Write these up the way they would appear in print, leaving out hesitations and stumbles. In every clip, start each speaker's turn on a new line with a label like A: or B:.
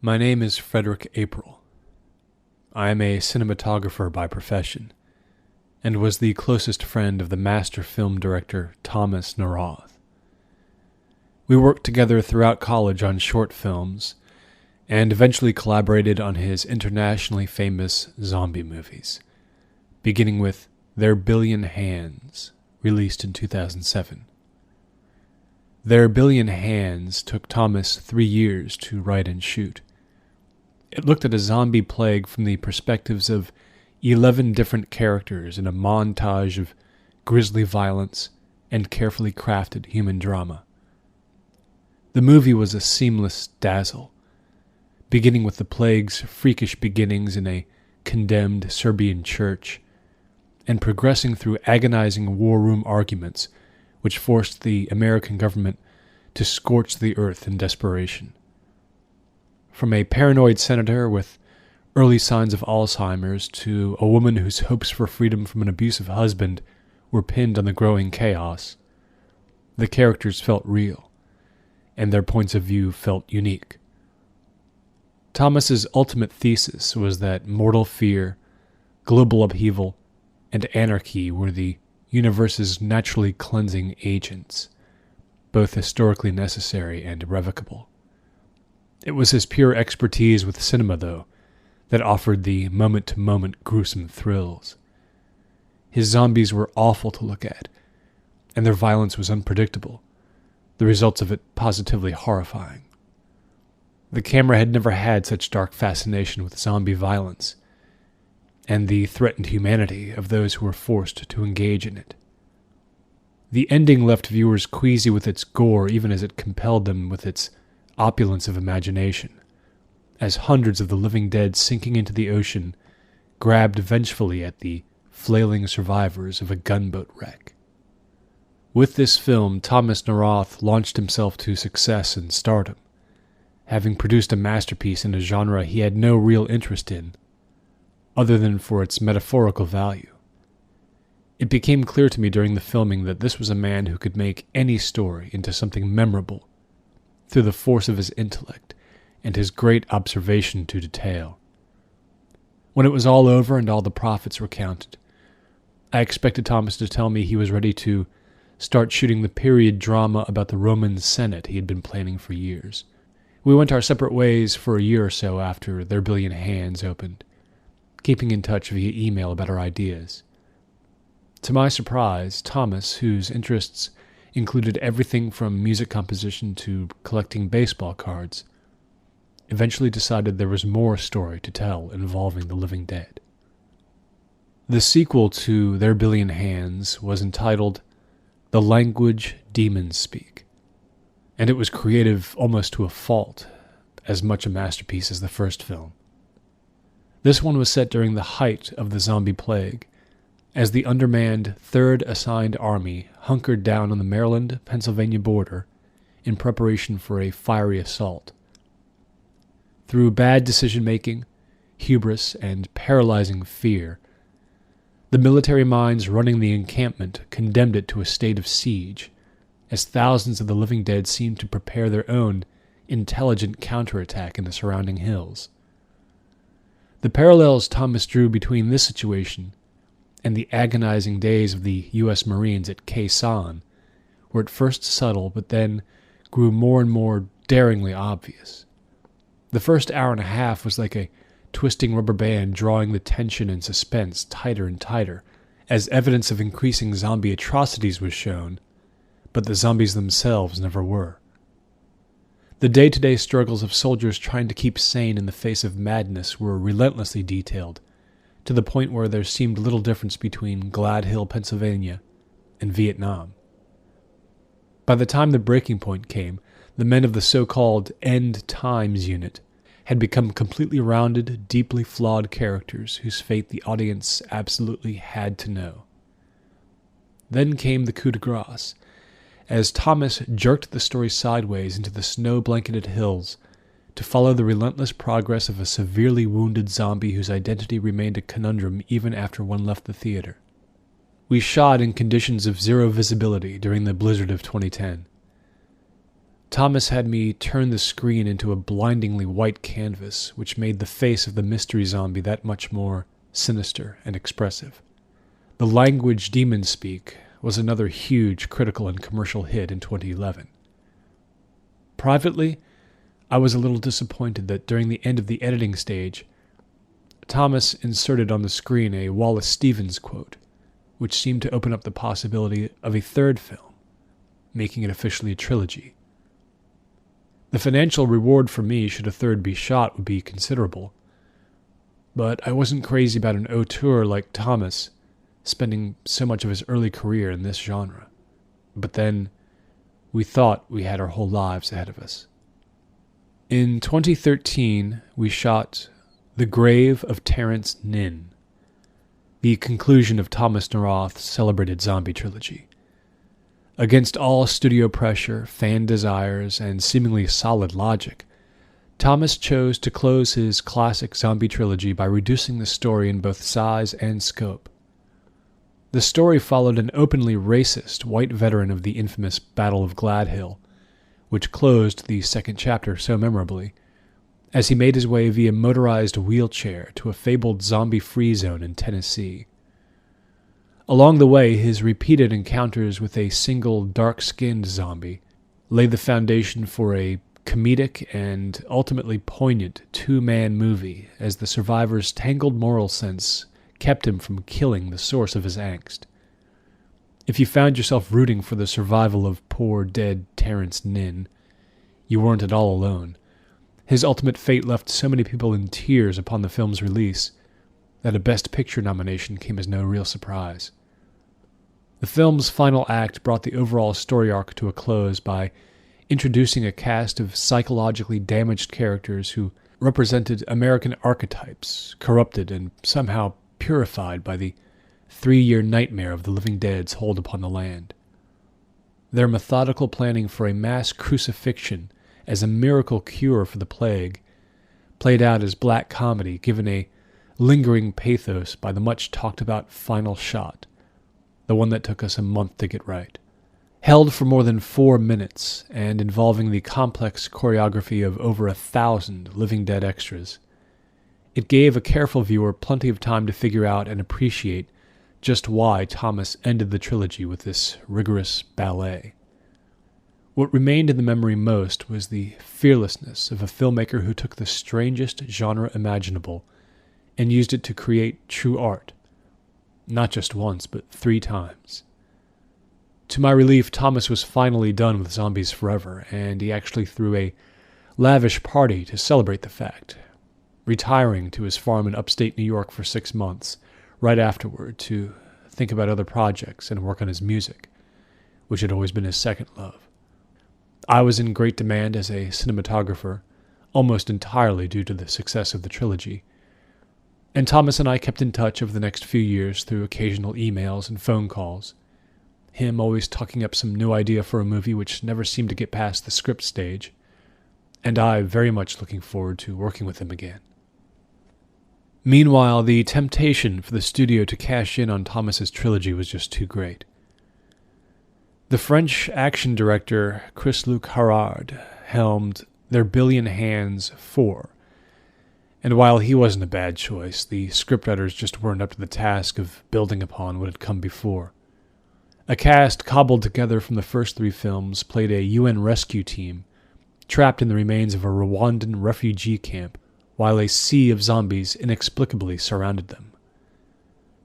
A: My name is Frederick April. I am a cinematographer by profession, and was the closest friend of the master film director Thomas Narnia. We worked together throughout college on short films, and eventually collaborated on his internationally famous zombie movies, beginning with Their Billion Hands, released in 2007. Their Billion Hands took Thomas 3 years to write and shoot. It looked at a zombie plague from the perspectives of 11 different characters in a montage of grisly violence and carefully crafted human drama. The movie was a seamless dazzle, beginning with the plague's freakish beginnings in a condemned Serbian church, and progressing through agonizing war room arguments which forced the American government to scorch the earth in desperation. From a paranoid senator with early signs of Alzheimer's to a woman whose hopes for freedom from an abusive husband were pinned on the growing chaos, the characters felt real, and their points of view felt unique. Thomas's ultimate thesis was that mortal fear, global upheaval, and anarchy were the universe's naturally cleansing agents, both historically necessary and irrevocable. It was his pure expertise with cinema, though, that offered the moment-to-moment gruesome thrills. His zombies were awful to look at, and their violence was unpredictable, the results of it positively horrifying. The camera had never had such dark fascination with zombie violence, and the threatened humanity of those who were forced to engage in it. The ending left viewers queasy with its gore even as it compelled them with its opulence of imagination, as hundreds of the living dead sinking into the ocean grabbed vengefully at the flailing survivors of a gunboat wreck. With this film, Thomas Narnia launched himself to success and stardom, having produced a masterpiece in a genre he had no real interest in, other than for its metaphorical value. It became clear to me during the filming that this was a man who could make any story into something memorable through the force of his intellect and his great observation to detail. When it was all over and all the profits were counted, I expected Thomas to tell me he was ready to start shooting the period drama about the Roman Senate he had been planning for years. We went our separate ways for a year or so after Their Billion Hands opened, keeping in touch via email about our ideas. To my surprise, Thomas, whose interests included everything from music composition to collecting baseball cards, eventually decided there was more story to tell involving the living dead. The sequel to Their Billion Hands was entitled The Language Demons Speak, and it was creative almost to a fault, as much a masterpiece as the first film. This one was set during the height of the zombie plague, as the undermanned 3rd Assigned Army hunkered down on the Maryland-Pennsylvania border in preparation for a fiery assault. Through bad decision-making, hubris, and paralyzing fear, the military minds running the encampment condemned it to a state of siege, as thousands of the living dead seemed to prepare their own intelligent counterattack in the surrounding hills. The parallels Thomas drew between this situation and the agonizing days of the U.S. Marines at Khe Sanh were at first subtle, but then grew more and more daringly obvious. The first hour and a half was like a twisting rubber band drawing the tension and suspense tighter and tighter, as evidence of increasing zombie atrocities was shown, but the zombies themselves never were. The day-to-day struggles of soldiers trying to keep sane in the face of madness were relentlessly detailed, to the point where there seemed little difference between Glad Hill, Pennsylvania, and Vietnam. By the time the breaking point came, the men of the so-called End Times unit had become completely rounded, deeply flawed characters whose fate the audience absolutely had to know. Then came the coup de grace, as Thomas jerked the story sideways into the snow-blanketed hills to follow the relentless progress of a severely wounded zombie whose identity remained a conundrum even after one left the theater. We shot in conditions of zero visibility during the blizzard of 2010. Thomas had me turn the screen into a blindingly white canvas, which made the face of the mystery zombie that much more sinister and expressive. The language demons speak was another huge critical and commercial hit in 2011. Privately, I was a little disappointed that during the end of the editing stage, Thomas inserted on the screen a Wallace Stevens quote, which seemed to open up the possibility of a third film, making it officially a trilogy. The financial reward for me, should a third be shot, would be considerable. But I wasn't crazy about an auteur like Thomas spending so much of his early career in this genre. But then, we thought we had our whole lives ahead of us. In 2013, we shot The Grave of Terence Nin, the conclusion of Thomas Narath's celebrated zombie trilogy. Against all studio pressure, fan desires, and seemingly solid logic, Thomas chose to close his classic zombie trilogy by reducing the story in both size and scope. The story followed an openly racist white veteran of the infamous Battle of Glad Hill, which closed the second chapter so memorably, as he made his way via motorized wheelchair to a fabled zombie-free zone in Tennessee. Along the way, his repeated encounters with a single dark-skinned zombie laid the foundation for a comedic and ultimately poignant two-man movie as the survivor's tangled moral sense kept him from killing the source of his angst. If you found yourself rooting for the survival of poor dead Terence Nin, you weren't at all alone. His ultimate fate left so many people in tears upon the film's release that a Best Picture nomination came as no real surprise. The film's final act brought the overall story arc to a close by introducing a cast of psychologically damaged characters who represented American archetypes, corrupted and somehow purified by the 3-year nightmare of the living dead's hold upon the land. Their methodical planning for a mass crucifixion as a miracle cure for the plague played out as black comedy given a lingering pathos by the much-talked-about final shot, the one that took us a month to get right. Held for more than 4 minutes and involving the complex choreography of over 1,000 living dead extras, it gave a careful viewer plenty of time to figure out and appreciate just why Thomas ended the trilogy with this rigorous ballet. What remained in the memory most was the fearlessness of a filmmaker who took the strangest genre imaginable and used it to create true art, not just once, but 3 times. To my relief, Thomas was finally done with Zombies Forever, and he actually threw a lavish party to celebrate the fact, retiring to his farm in upstate New York for 6 months, right afterward, to think about other projects and work on his music, which had always been his second love. I was in great demand as a cinematographer, almost entirely due to the success of the trilogy, and Thomas and I kept in touch over the next few years through occasional emails and phone calls, him always talking up some new idea for a movie which never seemed to get past the script stage, and I very much looking forward to working with him again. Meanwhile, the temptation for the studio to cash in on Thomas's trilogy was just too great. The French action director Chris-Luc Harard helmed Their Billion Hands 4, and while he wasn't a bad choice, the scriptwriters just weren't up to the task of building upon what had come before. A cast cobbled together from the first 3 films played a UN rescue team trapped in the remains of a Rwandan refugee camp while a sea of zombies inexplicably surrounded them.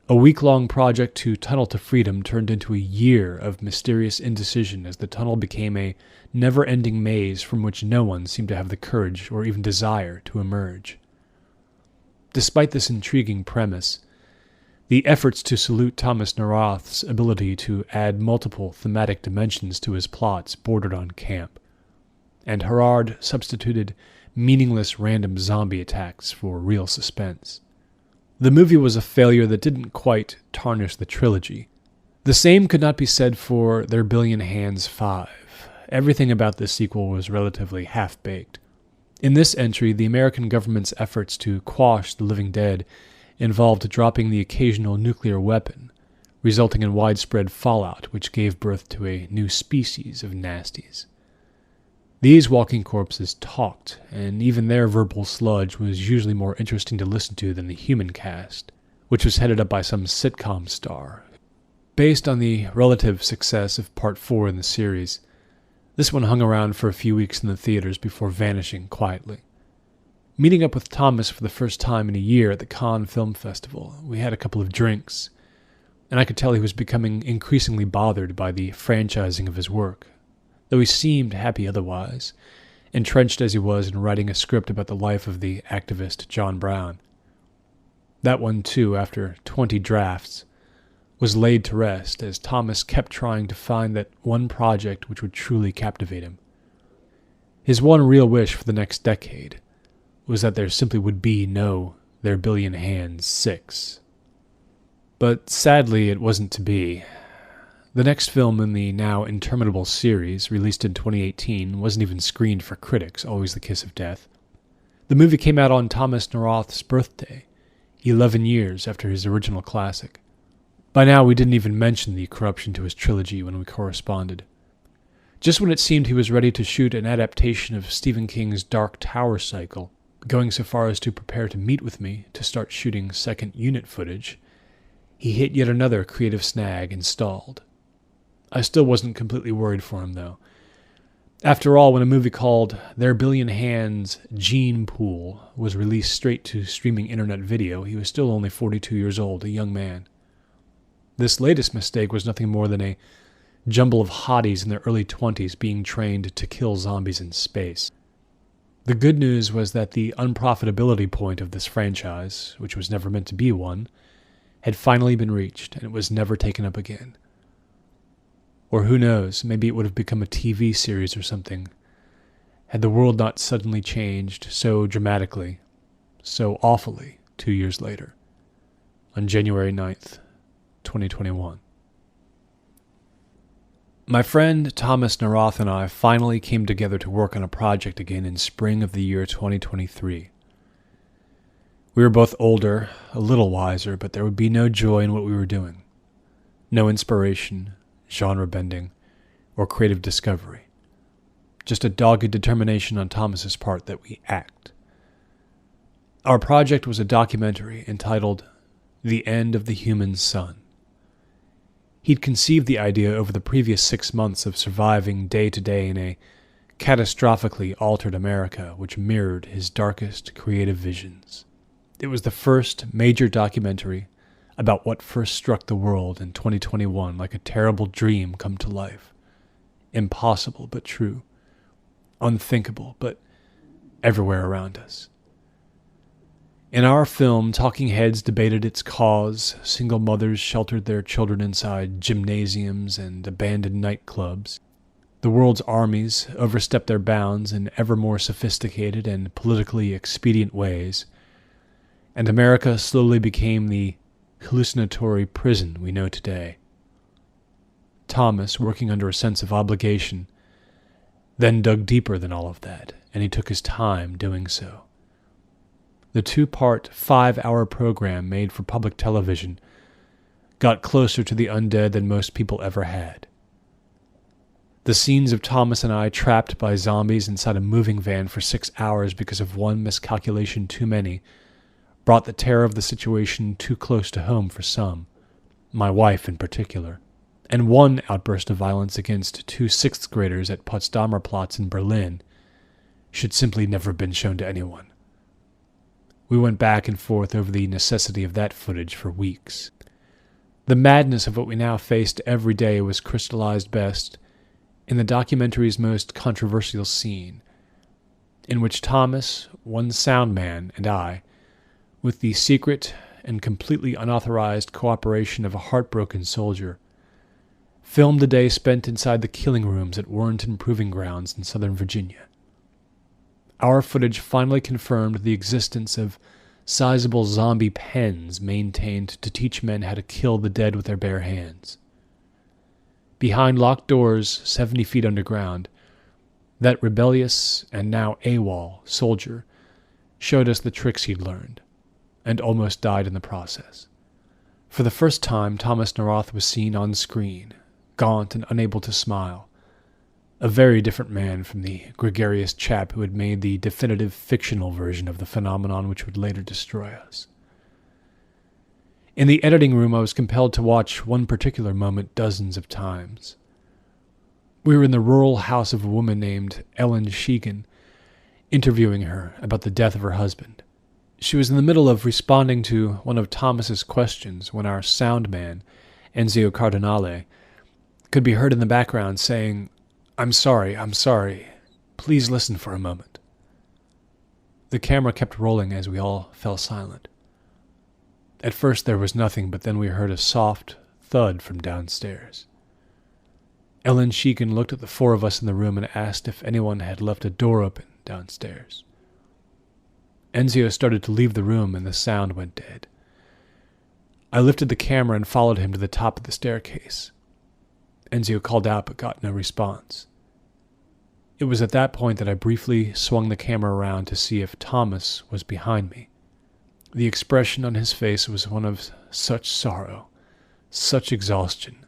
A: A week-long project to tunnel to freedom turned into a year of mysterious indecision as the tunnel became a never-ending maze from which no one seemed to have the courage or even desire to emerge. Despite this intriguing premise, the efforts to salute Thomas Narath's ability to add multiple thematic dimensions to his plots bordered on camp, and Harard substituted meaningless random zombie attacks for real suspense. The movie was a failure that didn't quite tarnish the trilogy. The same could not be said for Their Billion Hands 5. Everything about this sequel was relatively half-baked. In this entry, the American government's efforts to quash the living dead involved dropping the occasional nuclear weapon, resulting in widespread fallout which gave birth to a new species of nasties. These walking corpses talked, and even their verbal sludge was usually more interesting to listen to than the human cast, which was headed up by some sitcom star. Based on the relative success of Part 4 in the series, this one hung around for a few weeks in the theaters before vanishing quietly. Meeting up with Thomas for the first time in a year at the Cannes Film Festival, we had a couple of drinks, and I could tell he was becoming increasingly bothered by the franchising of his work, though he seemed happy otherwise, entrenched as he was in writing a script about the life of the activist John Brown. That one, too, after 20 drafts, was laid to rest as Thomas kept trying to find that one project which would truly captivate him. His one real wish for the next decade was that there simply would be no Their Billion Hands 6. But sadly, it wasn't to be. The next film in the now interminable series, released in 2018, wasn't even screened for critics, always the kiss of death. The movie came out on Thomas Narath's birthday, 11 years after his original classic. By now, we didn't even mention the corruption to his trilogy when we corresponded. Just when it seemed he was ready to shoot an adaptation of Stephen King's Dark Tower cycle, going so far as to prepare to meet with me to start shooting second unit footage, he hit yet another creative snag and stalled. I still wasn't completely worried for him, though. After all, when a movie called Their Billion Hands Gene Pool was released straight to streaming internet video, he was still only 42 years old, a young man. This latest mistake was nothing more than a jumble of hotties in their early 20s being trained to kill zombies in space. The good news was that the unprofitability point of this franchise, which was never meant to be one, had finally been reached, and it was never taken up again. Or who knows, maybe it would have become a TV series or something, had the world not suddenly changed so dramatically, so awfully 2 years later, on January 9th, 2021. My friend Thomas Narath and I finally came together to work on a project again in spring of the year 2023. We were both older, a little wiser, but there would be no joy in what we were doing. No inspiration, genre bending, or creative discovery. Just a dogged determination on Thomas's part that we act. Our project was a documentary entitled The End of the Human Son. He'd conceived the idea over the previous 6 months of surviving day to day in a catastrophically altered America which mirrored his darkest creative visions. It was the first major documentary about what first struck the world in 2021 like a terrible dream come to life. Impossible but true. Unthinkable but everywhere around us. In our film, talking heads debated its cause, single mothers sheltered their children inside gymnasiums and abandoned nightclubs. The world's armies overstepped their bounds in ever more sophisticated and politically expedient ways, and America slowly became the hallucinatory prison we know today. Thomas, working under a sense of obligation, then dug deeper than all of that, and he took his time doing so. The 2-part, 5-hour program made for public television got closer to the undead than most people ever had. The scenes of Thomas and I trapped by zombies inside a moving van for 6 hours because of one miscalculation too many brought the terror of the situation too close to home for some, my wife in particular, and one outburst of violence against 2 6th graders at Potsdamer Platz in Berlin should simply never have been shown to anyone. We went back and forth over the necessity of that footage for weeks. The madness of what we now faced every day was crystallized best in the documentary's most controversial scene, in which Thomas, one sound man, and I, with the secret and completely unauthorized cooperation of a heartbroken soldier, filmed the day spent inside the killing rooms at Warrenton Proving Grounds in Southern Virginia. Our footage finally confirmed the existence of sizable zombie pens maintained to teach men how to kill the dead with their bare hands. Behind locked doors 70 feet underground, that rebellious and now AWOL soldier showed us the tricks he'd learned, and almost died in the process. For the first time, Thomas Narath was seen on screen, gaunt and unable to smile, A very different man from the gregarious chap who had made the definitive fictional version of the phenomenon which would later destroy us. In the editing room, I was compelled to watch one particular moment dozens of times. We were in the rural house of a woman named Ellen Sheegan, interviewing her about the death of her husband. She was in the middle of responding to one of Thomas's questions when our sound man, Enzio Cardinale, could be heard in the background saying, I'm sorry. Please listen for a moment." The camera kept rolling as we all fell silent. At first there was nothing, but then we heard a soft thud from downstairs. Ellen Sheegan looked at the four of us in the room and asked if anyone had left a door open downstairs. Enzio started to leave the room and the sound went dead. I lifted the camera and followed him to the top of the staircase. Enzio called out but got no response. It was at that point that I briefly swung the camera around to see if Thomas was behind me. The expression on his face was one of such sorrow, such exhaustion,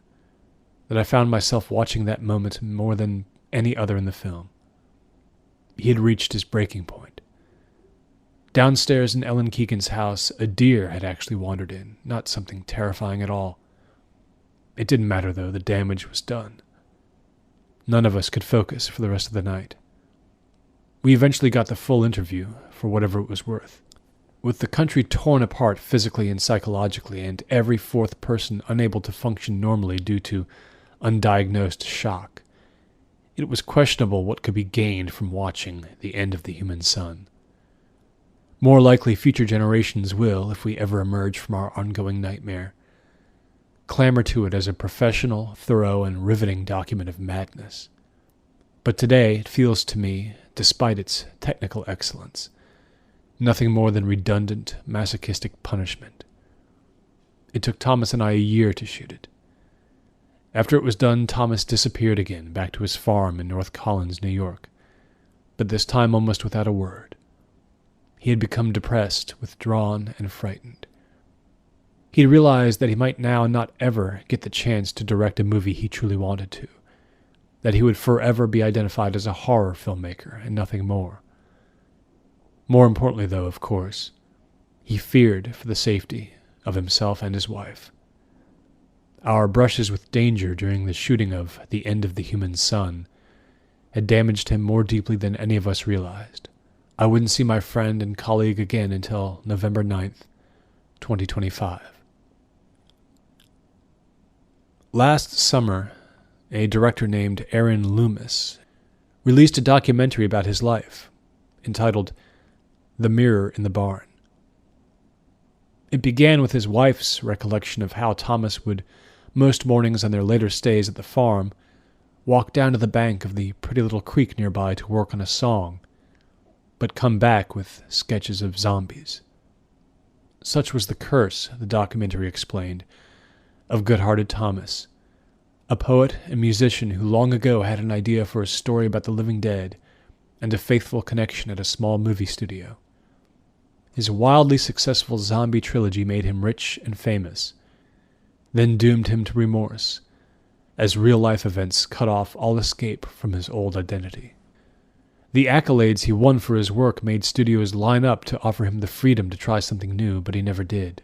A: that I found myself watching that moment more than any other in the film. He had reached his breaking point. Downstairs in Ellen Keegan's house, a deer had actually wandered in, not something terrifying at all. It didn't matter, though, the damage was done. None of us could focus for the rest of the night. We eventually got the full interview, for whatever it was worth. With the country torn apart physically and psychologically, and every fourth person unable to function normally due to undiagnosed shock, it was questionable what could be gained from watching the end of the human sun. More likely future generations will, if we ever emerge from our ongoing nightmare, clamor to it as a professional, thorough, and riveting document of madness. But today it feels to me, despite its technical excellence, nothing more than redundant, masochistic punishment. It took Thomas and I a year to shoot it. After it was done, Thomas disappeared again, back to his farm in North Collins, New York, but this time almost without a word. He had become depressed, withdrawn, and frightened. He realized that he might now not ever get the chance to direct a movie he truly wanted to, that he would forever be identified as a horror filmmaker and nothing more. More importantly, though, of course, he feared for the safety of himself and his wife. Our brushes with danger during the shooting of The End of the Human Sun had damaged him more deeply than any of us realized. I wouldn't see my friend and colleague again until November 9th, 2025. Last summer, a director named Aaron Loomis released a documentary about his life, entitled The Mirror in the Barn. It began with his wife's recollection of how Thomas would, most mornings on their later stays at the farm, walk down to the bank of the pretty little creek nearby to work on a song, but come back with sketches of zombies. Such was the curse, the documentary explained, of good-hearted Thomas, a poet and musician who long ago had an idea for a story about the living dead and a faithful connection at a small movie studio. His wildly successful zombie trilogy made him rich and famous, then doomed him to remorse, as real-life events cut off all escape from his old identity. The accolades he won for his work made studios line up to offer him the freedom to try something new, but he never did.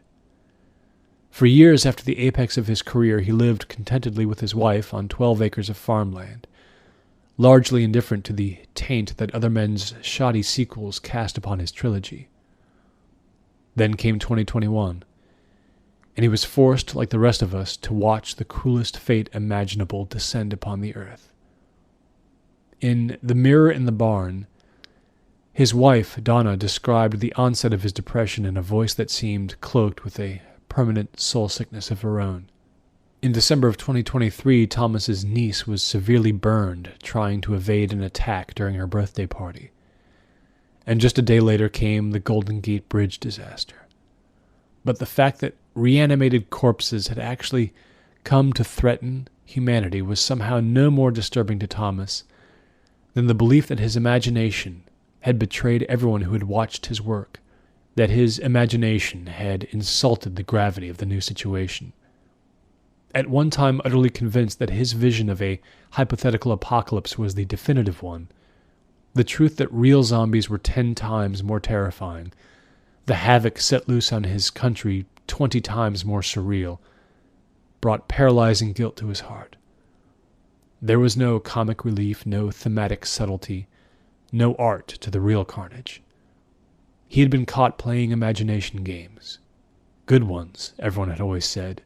A: For years after the apex of his career, he lived contentedly with his wife on 12 acres of farmland, largely indifferent to the taint that other men's shoddy sequels cast upon his trilogy. Then came 2021, and he was forced, like the rest of us, to watch the cruelest fate imaginable descend upon the earth. In The Mirror in the Barn, his wife, Donna, described the onset of his depression in a voice that seemed cloaked with a permanent soul sickness of her own. In December of 2023, Thomas's niece was severely burned trying to evade an attack during her birthday party. And just a day later came the Golden Gate Bridge disaster. But the fact that reanimated corpses had actually come to threaten humanity was somehow no more disturbing to Thomas than the belief that his imagination had betrayed everyone who had watched his work, that his imagination had insulted the gravity of the new situation. At one time utterly convinced that his vision of a hypothetical apocalypse was the definitive one, the truth that real zombies were 10 times more terrifying, the havoc set loose on his country 20 times more surreal, brought paralyzing guilt to his heart. There was no comic relief, no thematic subtlety, no art to the real carnage. He had been caught playing imagination games. Good ones, everyone had always said,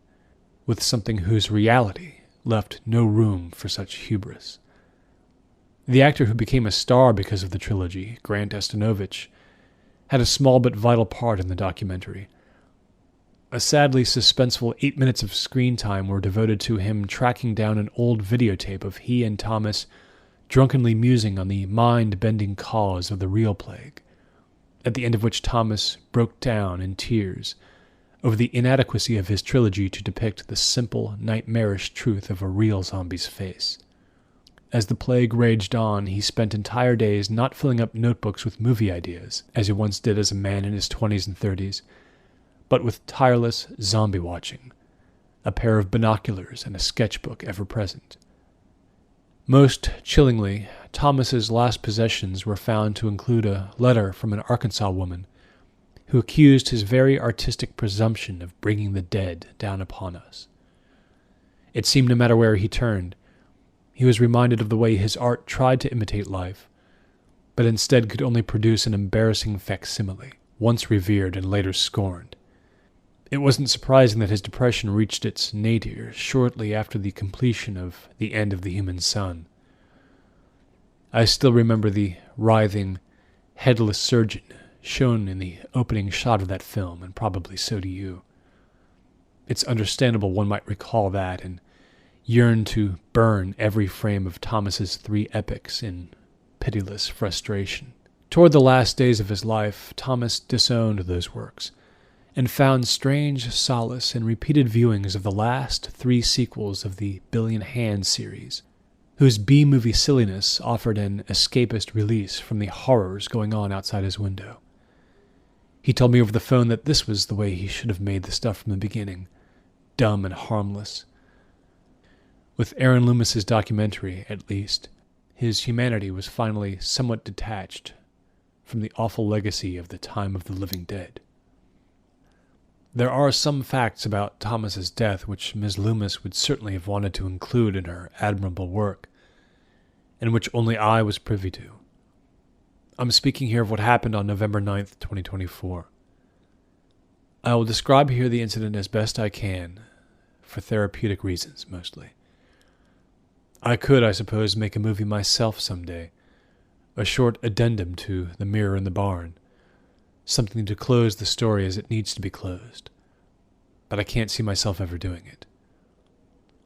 A: with something whose reality left no room for such hubris. The actor who became a star because of the trilogy, Grant Estanovich, had a small but vital part in the documentary. A sadly suspenseful 8 minutes of screen time were devoted to him tracking down an old videotape of he and Thomas drunkenly musing on the mind-bending cause of the real plague, at the end of which Thomas broke down in tears over the inadequacy of his trilogy to depict the simple, nightmarish truth of a real zombie's face. As the plague raged on, he spent entire days not filling up notebooks with movie ideas, as he once did as a man in his 20s and 30s, but with tireless zombie watching, a pair of binoculars and a sketchbook ever present. Most chillingly, Thomas's last possessions were found to include a letter from an Arkansas woman who accused his very artistic presumption of bringing the dead down upon us. It seemed no matter where he turned, he was reminded of the way his art tried to imitate life, but instead could only produce an embarrassing facsimile, once revered and later scorned. It wasn't surprising that his depression reached its nadir shortly after the completion of The End of the Human Son. I still remember the writhing, headless surgeon shown in the opening shot of that film, and probably so do you. It's understandable one might recall that and yearn to burn every frame of Thomas's 3 epics in pitiless frustration. Toward the last days of his life, Thomas disowned those works, and found strange solace in repeated viewings of the last 3 sequels of the Billion Hands series, whose B-movie silliness offered an escapist release from the horrors going on outside his window. He told me over the phone that this was the way he should have made the stuff from the beginning, dumb and harmless. With Aaron Loomis's documentary, at least, his humanity was finally somewhat detached from the awful legacy of the time of the living dead. There are some facts about Thomas's death which Ms. Loomis would certainly have wanted to include in her admirable work, and which only I was privy to. I'm speaking here of what happened on November 9th, 2024. I will describe here the incident as best I can, for therapeutic reasons mostly. I could, I suppose, make a movie myself someday, a short addendum to The Mirror in the Barn, something to close the story as it needs to be closed, but I can't see myself ever doing it.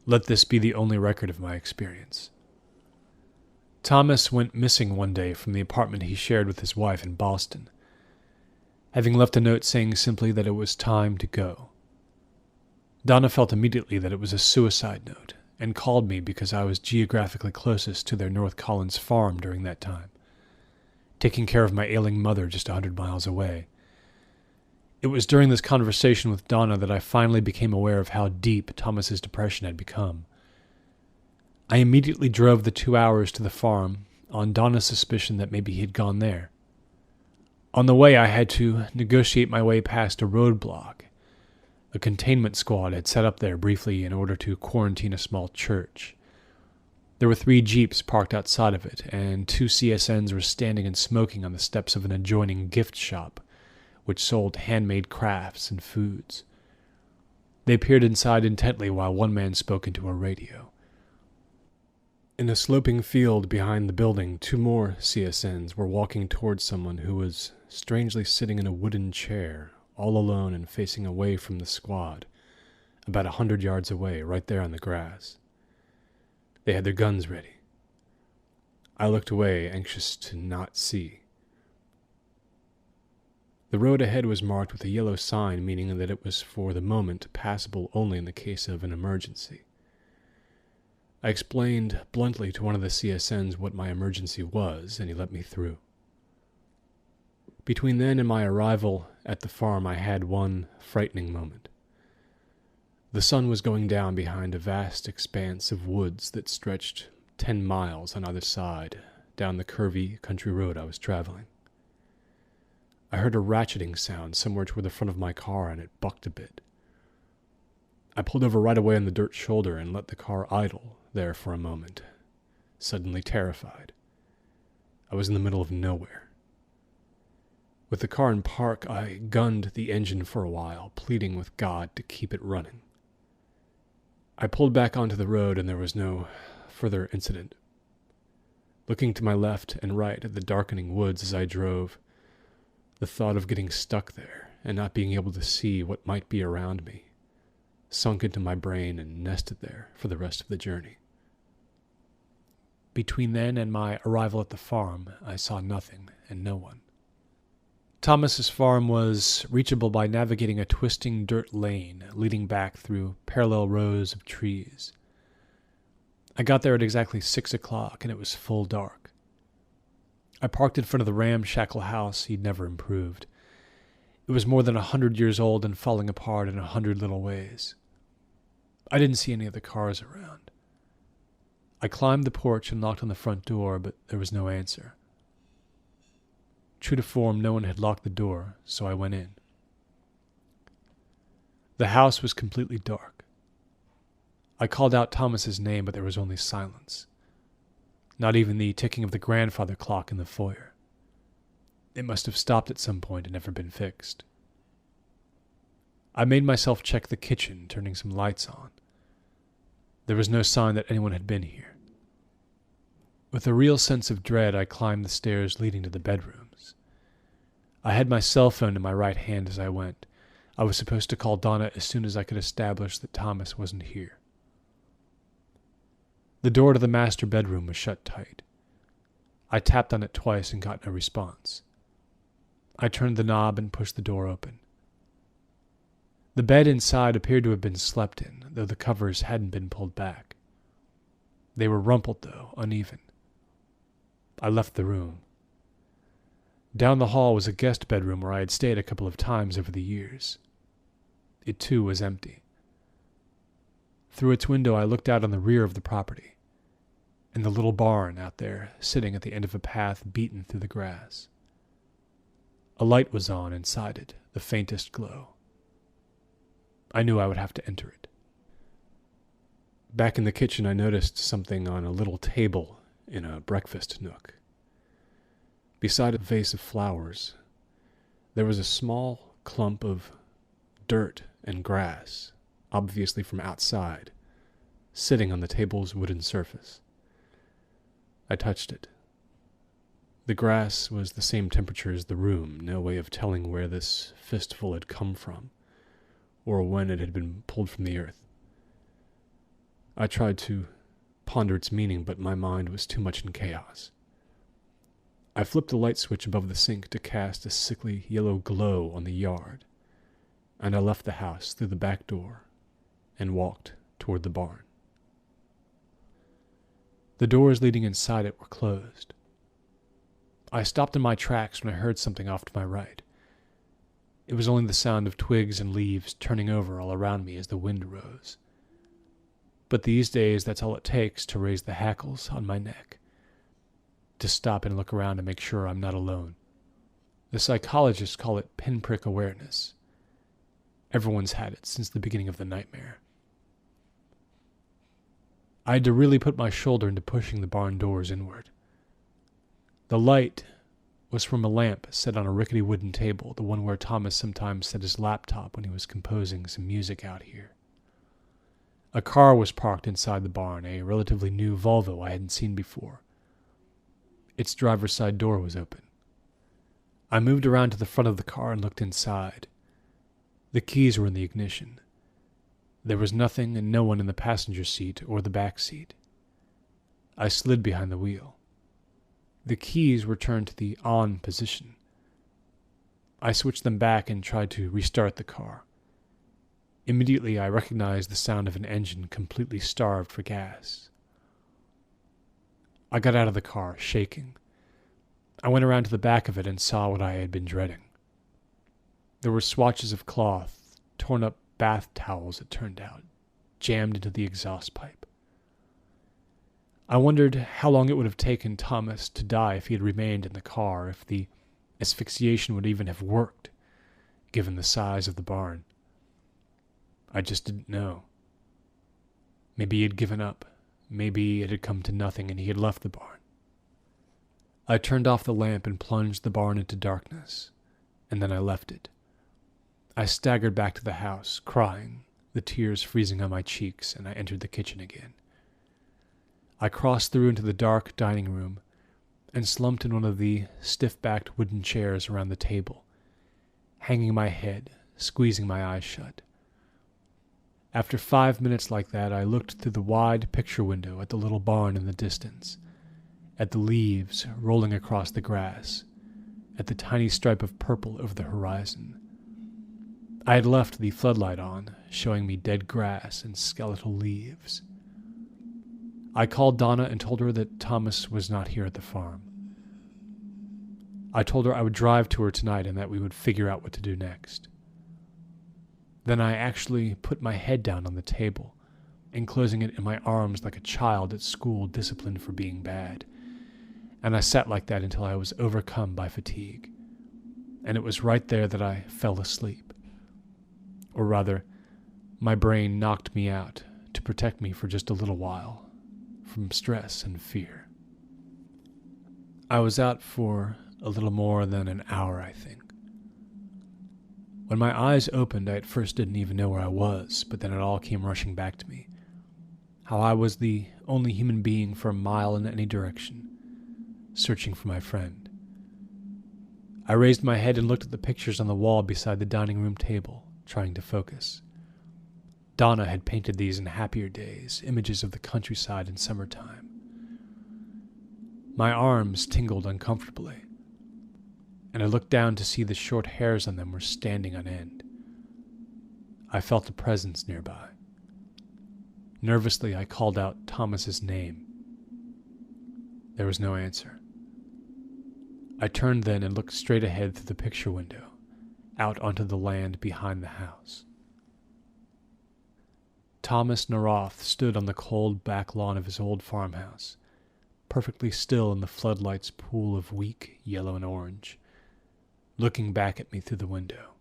A: Let this be the only record of my experience. Thomas went missing one day from the apartment he shared with his wife in Boston, having left a note saying simply that it was time to go. Donna felt immediately that it was a suicide note, and called me because I was geographically closest to their North Collins farm during that time, taking care of my ailing mother just 100 miles away. It was during this conversation with Donna that I finally became aware of how deep Thomas's depression had become. I immediately drove the 2 hours to the farm on Donna's suspicion that maybe he had gone there. On the way, I had to negotiate my way past a roadblock a containment squad had set up there briefly in order to quarantine a small church. There were 3 jeeps parked outside of it, and 2 CSNs were standing and smoking on the steps of an adjoining gift shop, which sold handmade crafts and foods. They peered inside intently while one man spoke into a radio. In a sloping field behind the building, 2 more CSNs were walking towards someone who was strangely sitting in a wooden chair, all alone and facing away from the squad, about 100 yards away, right there on the grass. They had their guns ready. I looked away, anxious to not see. The road ahead was marked with a yellow sign, meaning that it was for the moment passable only in the case of an emergency. I explained bluntly to one of the CSNs what my emergency was, and he let me through. Between then and my arrival at the farm, I had one frightening moment. The sun was going down behind a vast expanse of woods that stretched 10 miles on either side down the curvy country road I was traveling. I heard a ratcheting sound somewhere toward the front of my car, and it bucked a bit. I pulled over right away on the dirt shoulder and let the car idle there for a moment, suddenly terrified. I was in the middle of nowhere. With the car in park, I gunned the engine for a while, pleading with God to keep it running. I pulled back onto the road, and there was no further incident. Looking to my left and right at the darkening woods as I drove, the thought of getting stuck there and not being able to see what might be around me sunk into my brain and nested there for the rest of the journey. Between then and my arrival at the farm, I saw nothing and no one. Thomas's farm was reachable by navigating a twisting dirt lane leading back through parallel rows of trees. I got there at exactly 6 o'clock, and it was full dark. I parked in front of the ramshackle house he'd never improved. It was more than 100 years old and falling apart in 100 little ways. I didn't see any of the cars around. I climbed the porch and knocked on the front door, but there was no answer. True to form, no one had locked the door, so I went in. The house was completely dark. I called out Thomas's name, but there was only silence. Not even the ticking of the grandfather clock in the foyer. It must have stopped at some point and never been fixed. I made myself check the kitchen, turning some lights on. There was no sign that anyone had been here. With a real sense of dread, I climbed the stairs leading to the bedrooms. I had my cell phone in my right hand as I went. I was supposed to call Donna as soon as I could establish that Thomas wasn't here. The door to the master bedroom was shut tight. I tapped on it twice and got no response. I turned the knob and pushed the door open. The bed inside appeared to have been slept in, though the covers hadn't been pulled back. They were rumpled, though, uneven. I left the room. Down the hall was a guest bedroom where I had stayed a couple of times over the years. It, too, was empty. Through its window I looked out on the rear of the property, and the little barn out there, sitting at the end of a path beaten through the grass. A light was on inside it, the faintest glow. I knew I would have to enter it. Back in the kitchen I noticed something on a little table in a breakfast nook. Beside a vase of flowers, there was a small clump of dirt and grass, obviously from outside, sitting on the table's wooden surface. I touched it. The grass was the same temperature as the room, no way of telling where this fistful had come from, or when it had been pulled from the earth. I tried to ponder its meaning, but my mind was too much in chaos. I flipped the light switch above the sink to cast a sickly yellow glow on the yard, and I left the house through the back door and walked toward the barn. The doors leading inside it were closed. I stopped in my tracks when I heard something off to my right. It was only the sound of twigs and leaves turning over all around me as the wind rose. But these days, that's all it takes to raise the hackles on my neck, to stop and look around and make sure I'm not alone. The psychologists call it pinprick awareness. Everyone's had it since the beginning of the nightmare. I had to really put my shoulder into pushing the barn doors inward. The light was from a lamp set on a rickety wooden table, the one where Thomas sometimes set his laptop when he was composing some music out here. A car was parked inside the barn, a relatively new Volvo I hadn't seen before. Its driver's side door was open. I moved around to the front of the car and looked inside. The keys were in the ignition. There was nothing and no one in the passenger seat or the back seat. I slid behind the wheel. The keys were turned to the on position. I switched them back and tried to restart the car. Immediately I recognized the sound of an engine completely starved for gas. I got out of the car, shaking. I went around to the back of it and saw what I had been dreading. There were swatches of cloth, torn up bath towels, it turned out, jammed into the exhaust pipe. I wondered how long it would have taken Thomas to die if he had remained in the car, if the asphyxiation would even have worked, given the size of the barn. I just didn't know. Maybe he had given up. Maybe it had come to nothing and he had left the barn. I turned off the lamp and plunged the barn into darkness, and then I left it. I staggered back to the house, crying, the tears freezing on my cheeks, and I entered the kitchen again. I crossed through into the dark dining room and slumped in one of the stiff-backed wooden chairs around the table, hanging my head, squeezing my eyes shut. After 5 minutes like that, I looked through the wide picture window at the little barn in the distance, at the leaves rolling across the grass, at the tiny stripe of purple over the horizon. I had left the floodlight on, showing me dead grass and skeletal leaves. I called Donna and told her that Thomas was not here at the farm. I told her I would drive to her tonight and that we would figure out what to do next. Then I actually put my head down on the table, enclosing it in my arms like a child at school disciplined for being bad. And I sat like that until I was overcome by fatigue. And it was right there that I fell asleep. Or rather, my brain knocked me out to protect me for just a little while from stress and fear. I was out for a little more than an hour, I think. When my eyes opened, I at first didn't even know where I was, but then it all came rushing back to me. How I was the only human being for a mile in any direction, searching for my friend. I raised my head and looked at the pictures on the wall beside the dining room table, trying to focus. Donna had painted these in happier days, images of the countryside in summertime. My arms tingled uncomfortably, and I looked down to see the short hairs on them were standing on end. I felt a presence nearby. Nervously, I called out Thomas's name. There was no answer. I turned then and looked straight ahead through the picture window, out onto the land behind the house. Thomas Naroth stood on the cold back lawn of his old farmhouse, perfectly still in the floodlight's pool of weak yellow and orange, looking back at me through the window.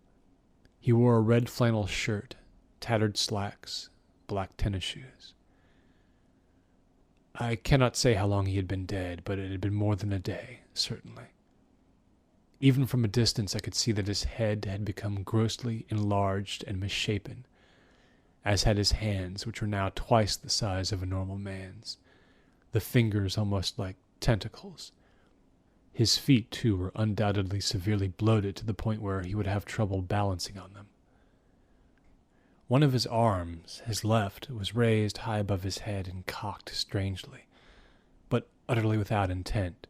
A: He wore a red flannel shirt, tattered slacks, black tennis shoes. I cannot say how long he had been dead, but it had been more than a day, certainly. Even from a distance I could see that his head had become grossly enlarged and misshapen, as had his hands, which were now twice the size of a normal man's, the fingers almost like tentacles. His feet, too, were undoubtedly severely bloated to the point where he would have trouble balancing on them. One of his arms, his left, was raised high above his head and cocked strangely, but utterly without intent.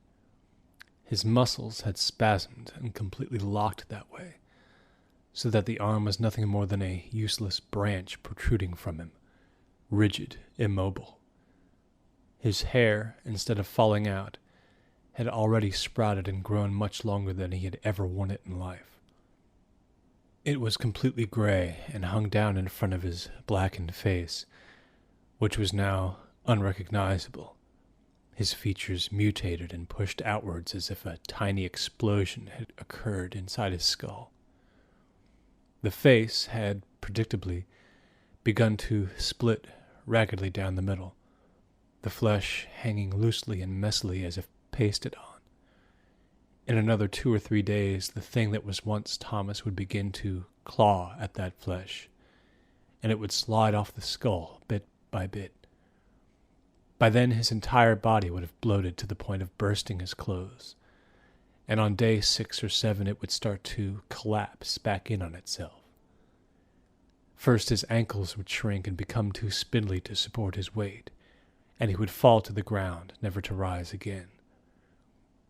A: His muscles had spasmed and completely locked that way, so that the arm was nothing more than a useless branch protruding from him, rigid, immobile. His hair, instead of falling out, had already sprouted and grown much longer than he had ever worn it in life. It was completely gray and hung down in front of his blackened face, which was now unrecognizable, his features mutated and pushed outwards as if a tiny explosion had occurred inside his skull. The face had, predictably, begun to split raggedly down the middle, the flesh hanging loosely and messily as if pasted on. In another 2 or 3 days, the thing that was once Thomas would begin to claw at that flesh, and it would slide off the skull bit by bit. By then his entire body would have bloated to the point of bursting his clothes, and on day 6 or 7 it would start to collapse back in on itself. First his ankles would shrink and become too spindly to support his weight, and he would fall to the ground, never to rise again.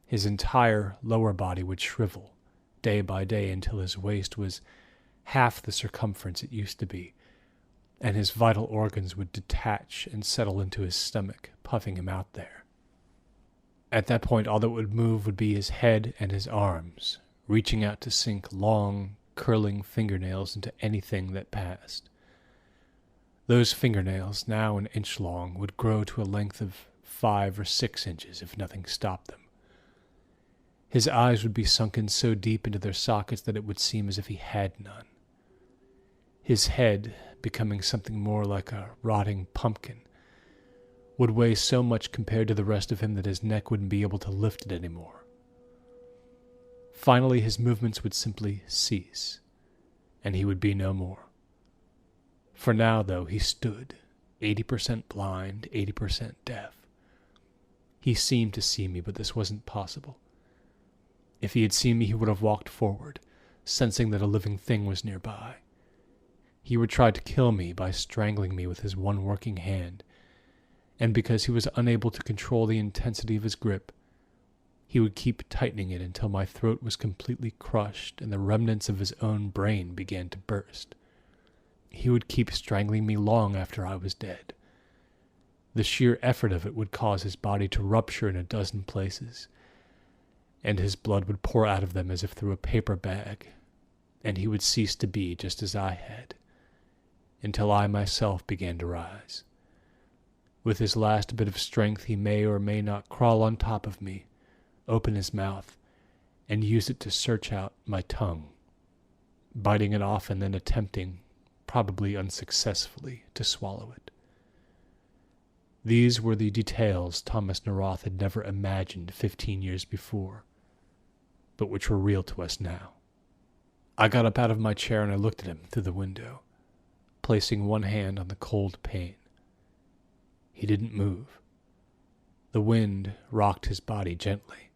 A: His entire lower body would shrivel, day by day, until his waist was half the circumference it used to be, and his vital organs would detach and settle into his stomach, puffing him out there. At that point, all that would move would be his head and his arms, reaching out to sink long, curling fingernails into anything that passed. Those fingernails, now an inch long, would grow to a length of 5 or 6 inches if nothing stopped them. His eyes would be sunken so deep into their sockets that it would seem as if he had none. His head, becoming something more like a rotting pumpkin, would weigh so much compared to the rest of him that his neck wouldn't be able to lift it anymore. Finally, his movements would simply cease, and he would be no more. For now, though, he stood, 80% blind, 80% deaf. He seemed to see me, but this wasn't possible. If he had seen me, he would have walked forward, sensing that a living thing was nearby. He would try to kill me by strangling me with his one working hand, and because he was unable to control the intensity of his grip, he would keep tightening it until my throat was completely crushed and the remnants of his own brain began to burst. He would keep strangling me long after I was dead. The sheer effort of it would cause his body to rupture in a dozen places, and his blood would pour out of them as if through a paper bag, and he would cease to be just as I had, until I myself began to rise. With his last bit of strength, he may or may not crawl on top of me, open his mouth, and use it to search out my tongue, biting it off and then attempting, probably unsuccessfully, to swallow it. These were the details Thomas Naroth had never imagined 15 years before, but which were real to us now. I got up out of my chair and I looked at him through the window, placing one hand on the cold pane. He didn't move. The wind rocked his body gently.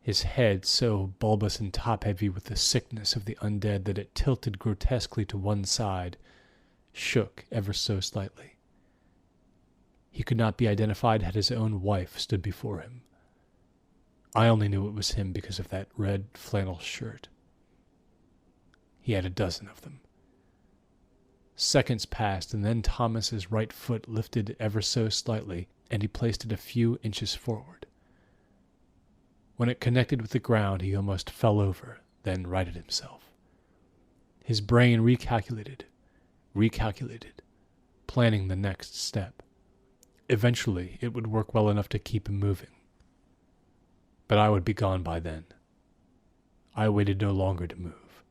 A: His head, so bulbous and top-heavy with the sickness of the undead that it tilted grotesquely to one side, shook ever so slightly. He could not be identified had his own wife stood before him. I only knew it was him because of that red flannel shirt. He had a dozen of them. Seconds passed, and then Thomas's right foot lifted ever so slightly, and he placed it a few inches forward. When it connected with the ground, he almost fell over, then righted himself. His brain recalculated, planning the next step. Eventually, it would work well enough to keep him moving. But I would be gone by then. I waited no longer to move.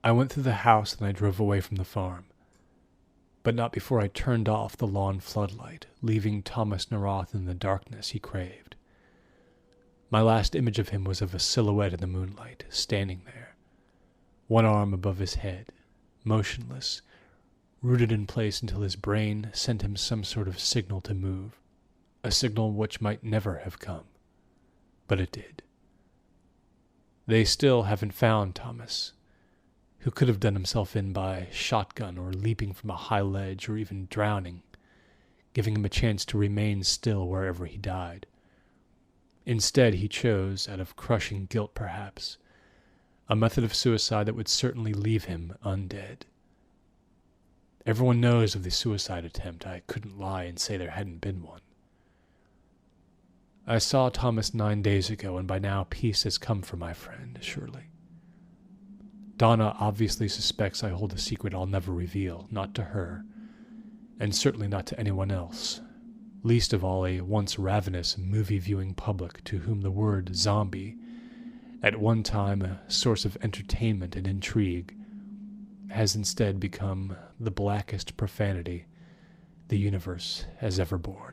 A: I went through the house and I drove away from the farm, but not before I turned off the lawn floodlight, leaving Thomas Naroth in the darkness he craved. My last image of him was of a silhouette in the moonlight, standing there, one arm above his head, motionless, rooted in place until his brain sent him some sort of signal to move, a signal which might never have come, but it did. They still haven't found Thomas, who could have done himself in by shotgun or leaping from a high ledge or even drowning, giving him a chance to remain still wherever he died. Instead, he chose, out of crushing guilt perhaps, a method of suicide that would certainly leave him undead. Everyone knows of the suicide attempt. I couldn't lie and say there hadn't been one. I saw Thomas 9 days ago, and by now peace has come for my friend, surely. Donna obviously suspects I hold a secret I'll never reveal, not to her, and certainly not to anyone else, least of all a once ravenous movie-viewing public to whom the word zombie, at one time a source of entertainment and intrigue, has instead become the blackest profanity the universe has ever borne.